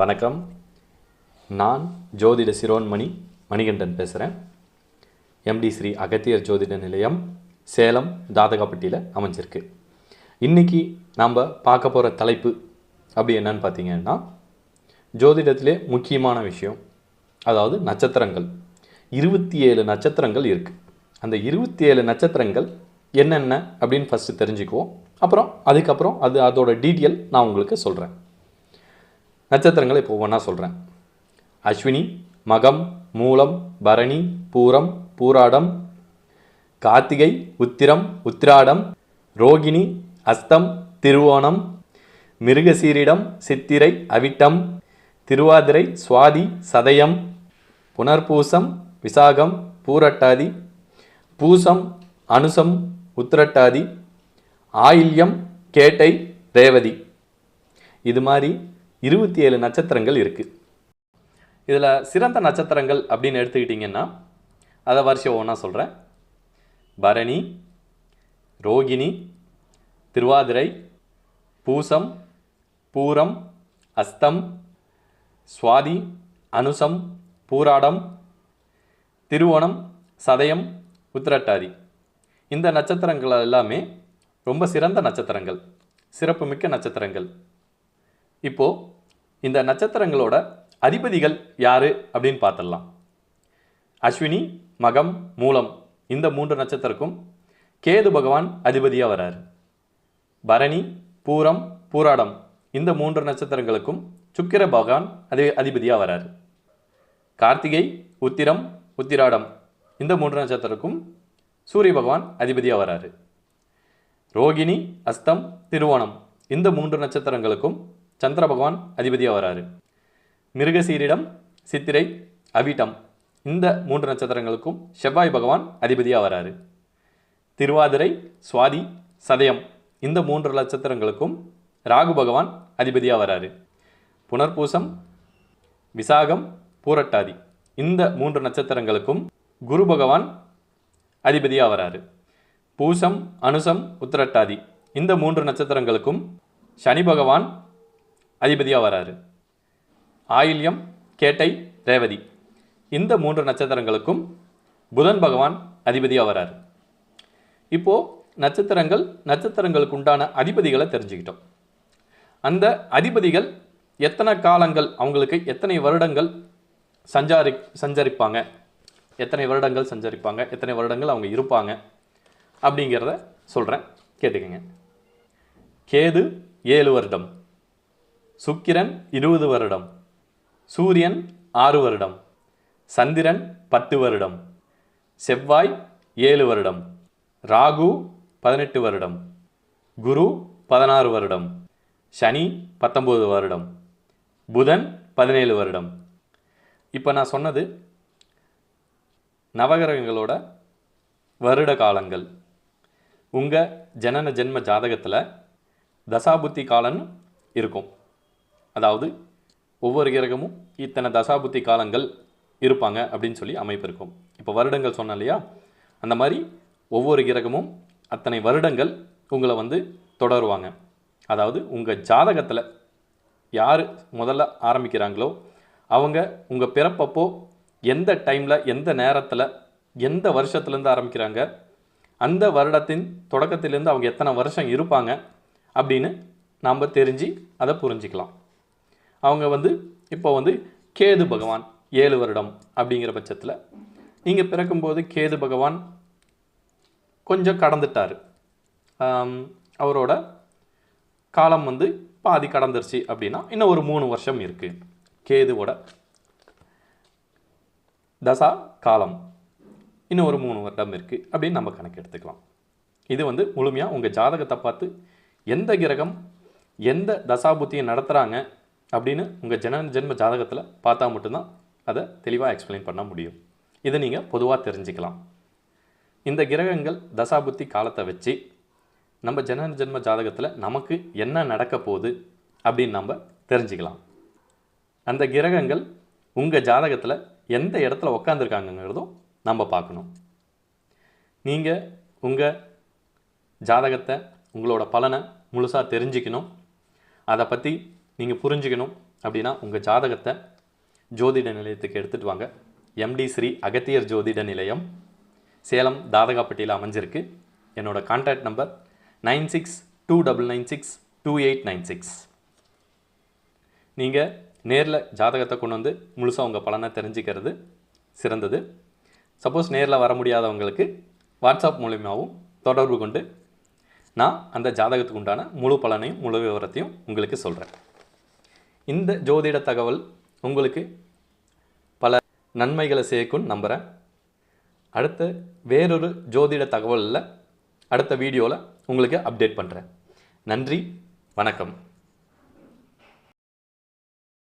வணக்கம். நான் ஜோதிட சிரோன்மணி மணிகண்டன் பேசுகிறேன். எம்டி ஸ்ரீ அகத்தியர் ஜோதிட நிலையம், சேலம், தாதகாப்பட்டியில் அமைஞ்சிருக்கு. இன்றைக்கி நாம் பார்க்க போகிற தலைப்பு அப்படி என்னன்னு பார்த்தீங்கன்னா, ஜோதிடத்திலே முக்கியமான விஷயம், அதாவது நட்சத்திரங்கள். 27 நட்சத்திரங்கள் இருக்குது. அந்த 27 நட்சத்திரங்கள் என்னென்ன அப்படின்னு ஃபஸ்ட்டு தெரிஞ்சுக்குவோம். அதுக்கப்புறம் அதோட டீட்டெயில் நான் உங்களுக்கு சொல்கிறேன். நட்சத்திரங்களை இப்போ ஒவ்வொன்றா சொல்கிறேன். அஸ்வினி, மகம், மூலம், பரணி, பூரம், பூராடம், கார்த்திகை, உத்திரம், உத்திராடம், ரோகிணி, அஸ்தம், திருவோணம், மிருகசீரிடம், சித்திரை, அவிட்டம், திருவாதிரை, சுவாதி, சதயம், புனர்பூசம், விசாகம், பூரட்டாதி, பூசம், அனுசம், உத்திரட்டாதி, ஆயில்யம், கேட்டை, ரேவதி. இது மாதிரி 27 நட்சத்திரங்கள் இருக்குது. இதில் சிறந்த நட்சத்திரங்கள் அப்படின்னு எடுத்துக்கிட்டிங்கன்னா, அதை வருஷம் ஒன்றா சொல்கிறேன். பரணி, ரோகிணி, திருவாதிரை, பூசம், பூரம், அஸ்தம், சுவாதி, அனுசம், பூராடம், திருவோணம், சதயம், உத்திரட்டாதி. இந்த நட்சத்திரங்கள் எல்லாமே ரொம்ப சிறந்த நட்சத்திரங்கள், சிறப்புமிக்க நட்சத்திரங்கள். இப்போது இந்த நட்சத்திரங்களோட அதிபதிகள் யார் அப்படின்னு பார்த்துடலாம். அஸ்வினி, மகம், மூலம் இந்த 3 நட்சத்திரக்கும் கேது பகவான் அதிபதியாக வரார். பரணி, பூரம், பூராடம் இந்த 3 நட்சத்திரங்களுக்கும் சுக்கிர பகவான் அதிபதியாக வரார். கார்த்திகை, உத்திரம், உத்திராடம் இந்த 3 நட்சத்திரக்கும் சூரிய பகவான் அதிபதியாக வராரு. ரோகிணி, அஸ்தம், திருவோணம் இந்த 3 நட்சத்திரங்களுக்கும் சந்திர பகவான் அதிபதியாக வராரு. மிருகசீரிடம், சித்திரை, அவிட்டம் இந்த 3 நட்சத்திரங்களுக்கும் செவ்வாய் பகவான் அதிபதியாக வராரு. திருவாதிரை, சுவாதி, சதயம் இந்த 3 நட்சத்திரங்களுக்கும் ராகு பகவான் அதிபதியாக வராரு. புனர்பூசம், விசாகம், பூரட்டாதி இந்த 3 நட்சத்திரங்களுக்கும் குரு பகவான் அதிபதியாக வராரு. பூசம், அனுசம், உத்திரட்டாதி இந்த 3 நட்சத்திரங்களுக்கும் சனி பகவான் அதிபதியாக வராரு. ஆயில்யம், கேட்டை, ரேவதி இந்த 3 நட்சத்திரங்களுக்கும் புதன் பகவான் அதிபதியாக வராரு. இப்போது நட்சத்திரங்களுக்கு உண்டான அதிபதிகளை தெரிஞ்சுக்கிட்டோம். அந்த அதிபதிகள் எத்தனை காலங்கள், அவங்களுக்கு எத்தனை வருடங்கள் சஞ்சரிப்பாங்க, எத்தனை வருடங்கள் அவங்க இருப்பாங்க அப்படிங்கிறத சொல்கிறேன், கேட்டுக்கங்க. கேது 7 வருடம், சுக்கிரன் 20 வருடம், சூரியன் 6 வருடம், சந்திரன் 10 வருடம், செவ்வாய் 7 வருடம், ராகு 18 வருடம், குரு 16 வருடம், சனி 19 வருடம், புதன் 17 வருடம். இப்போ நான் சொன்னது நவகிரகங்களோட வருட காலங்கள். உங்கள் ஜனன ஜென்ம ஜாதகத்தில் தசாபுத்தி காலன்னு இருக்கும். அதாவது ஒவ்வொரு கிரகமும் இத்தனை தசாபுத்தி காலங்கள் இருப்பாங்க அப்படின்னு சொல்லி அமைப்பு இருக்கும். இப்போ வருடங்கள் சொன்னேன் இல்லையா, அந்த மாதிரி ஒவ்வொரு கிரகமும் அத்தனை வருடங்கள் உங்களை தொடருவாங்க. அதாவது உங்கள் ஜாதகத்தில் யார் முதல்ல ஆரம்பிக்கிறாங்களோ அவங்க உங்கள் பிறப்பப்போ எந்த டைமில், எந்த நேரத்தில், எந்த வருஷத்துலேருந்து ஆரம்பிக்கிறாங்க, அந்த வருடத்தின் தொடக்கத்திலேருந்து அவங்க எத்தனை வருஷம் இருப்பாங்க அப்படின்னு நாம் தெரிஞ்சு அதை புரிஞ்சிக்கலாம். அவங்க இப்போ கேது பகவான் 7 வருடம் அப்படிங்கிற பட்சத்தில் நீங்கள் பிறக்கும்போது கேது பகவான் கொஞ்சம் கடந்துட்டார், அவரோட காலம் பாதி கடந்துருச்சு அப்படின்னா இன்னும் ஒரு 3 வருஷம் இருக்குது. கேதுவோட தசா காலம் இன்னும் ஒரு 3 வருடம் இருக்குது அப்படின்னு நம்ம கணக்கு எடுத்துக்கலாம். இது முழுமையாக உங்கள் ஜாதகத்தை பார்த்து எந்த கிரகம் எந்த தசாபுத்தியை நடத்துகிறாங்க அப்படின்னு உங்கள் ஜென்ம ஜாதகத்தில் பார்த்தா மட்டும்தான் அதை தெளிவாக எக்ஸ்பிளைன் பண்ண முடியும். இதை நீங்கள் பொதுவாக தெரிஞ்சுக்கலாம். இந்த கிரகங்கள் தசாபுத்தி காலத்தை வச்சு நம்ம ஜென்ம ஜாதகத்தில் நமக்கு என்ன நடக்க போகுது அப்படின்னு நம்ம தெரிஞ்சுக்கலாம். அந்த கிரகங்கள் உங்கள் ஜாதகத்தில் எந்த இடத்துல உக்காந்துருக்காங்கங்கிறதும் நம்ம பார்க்கணும். நீங்கள் உங்கள் ஜாதகத்தை, உங்களோட பலனை முழுசாக தெரிஞ்சுக்கணும். அதை பற்றி நீங்கள் புரிஞ்சுக்கணும், அப்படின்னா உங்கள் ஜாதகத்தை ஜோதிட நிலையத்துக்கு எடுத்துகிட்டு வாங்க. எம்டி ஸ்ரீ அகத்தியர் ஜோதிட நிலையம், சேலம் தாதகாப்பட்டியில் அமைஞ்சிருக்கு. என்னோட கான்டாக்ட் நம்பர் 9629962896. நீங்கள் நேரில் ஜாதகத்தை கொண்டு வந்து முழுசாக உங்கள் பலனை தெரிஞ்சுக்கிறது சிறந்தது. சப்போஸ் நேரில் வர முடியாதவங்களுக்கு வாட்ஸ்அப் மூலியமாகவும் தொடர்பு கொண்டு நான் அந்த ஜாதகத்துக்கு உண்டான முழு பலனையும் முழு விவரத்தையும் உங்களுக்கு சொல்கிறேன். இந்த ஜோதிட தகவல் உங்களுக்கு பல நன்மைகளை சேர்க்கும்னு நம்புகிறேன். அடுத்த வேறொரு ஜோதிட தகவலில் அடுத்த வீடியோவில் உங்களுக்கு அப்டேட் பண்ணுறேன். நன்றி, வணக்கம்.